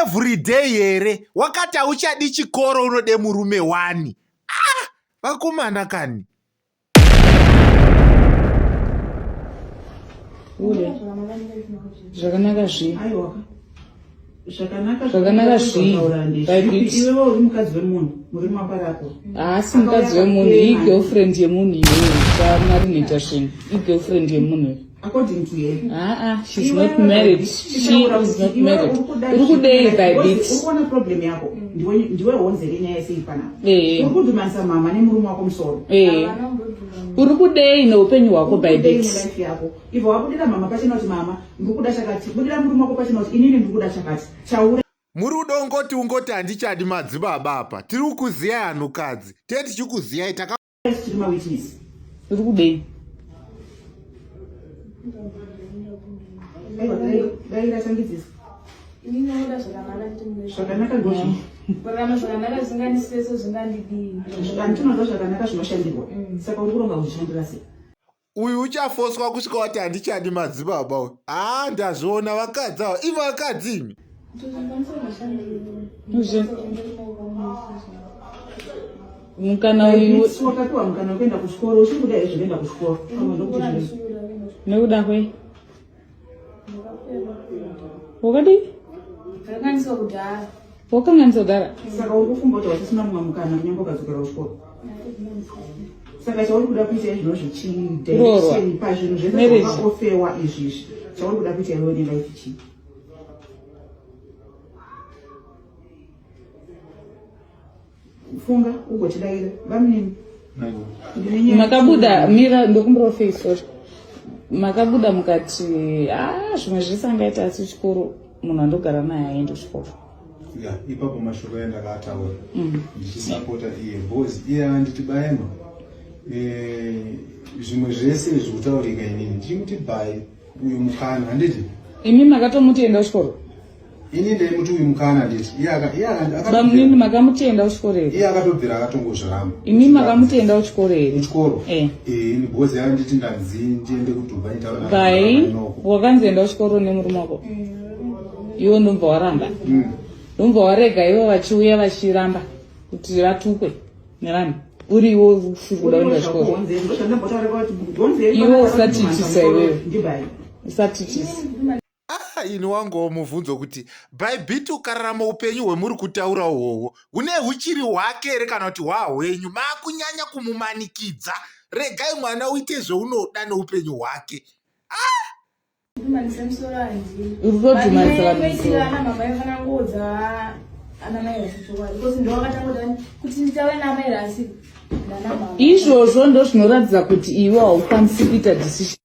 Every day here wakati uchadi chikoro unode murume wani. Vakomana kani. Ule. Zvakanaka zvi. Zvakanaka zvi. Iwe uri mukadzi wemunhu, muri maparapo. Asi mukadzi wemunhu, i-girlfriend yemunhu iyoyo. Samarineta zvinhu. I-girlfriend yemunhu. According to her. She's not married. She is not married. Urukudei by bit. Urukona problem yako. Ndiwe honzere nyaya yese ipana. Urukudhumanisa mama nemurume wako musoro. Urukudei neupenyu hwako by bit. Ivo wabudira mama pachina kuti mama ndikuda chakati. Budira murume wako pachina kuti inini ndikuda chakati. Chaura muri udongoti ungoti handichadi madzibaba apa. Tiri kukuziya hanhukadzi. Tete tichikuziya taka chirima witness. Urukudei. Daira sangizisa. Inoda zvakanaka Zvakanaka ngozvi. Kurama zvakanaka zvingandiseso zvingandidii. Andinoda zvakanaka zvinoshandirwa. Saka uri kuronga kuzvishandira sei? Uyu uchafoswa kusvika kuti handichadi madzibaba. Ndazviona vakadzi ava. Ivo vakadzi imi. Mukana uyu wakatiwa mukana kuenda kuchikoro uchikuda ezvinoenda kuchikoro. Nekuda kwe? Wakadi? Ndakanganisa kudhara. Wakanganisa kudhara? Saka uri kufunga kuti wasisina mumwe mukana kunyange ukadzokera kuchikoro. Saka chauri kuda kuita izvino zvichii pazvinhu zvese zvakofewa izvizvi. Chauri kuda kuita iwe nelife chii? Funga ugochidaira vamunini. Makabuda mira ndokumurofeiswa. Makabuda mukati zvimwe zvese angaita asi chikoro munhu andogara naye aende chikoro. Ipapo mashoko endakataura ndichisapota iye because iye anditi bayema zvimwe zvese zvikutaurika inini ndichimuti bhayi uyu mukana handiti imi makatomuti enda kuchikoro. Ini ndaimuti uyu mukana handiti bamunini makamutenda kuchikoro here. Iye akatobvira akatongozviramba. Imi makamutenda kuchikoro here. Kuchikoro because yanditi ndanzi ndiende kuDubai taura bhayi wakanzi enda kuchikoro nemurume wako. Iwo ndombva waramba. Ndombva warega ivo vachiuya vachiramba kuti vatukwe nevanhu. Uriwo uri kuda kuenda kuchikoro. Iwo usatichisa iwewe. Usatichisa. Ini wangu mubvunzo kuti bhaibhiti ukararama upenyu hwemuri kutaura uhwohwo hune huchiri hwake here kana kuti hwahwenyu makunyanya kumumanikidza. Regai mwana uite zveunoda neupenyu hwake. Izvozvo ndo zvinoratidza kuti iwe haukwanisi kuita decision.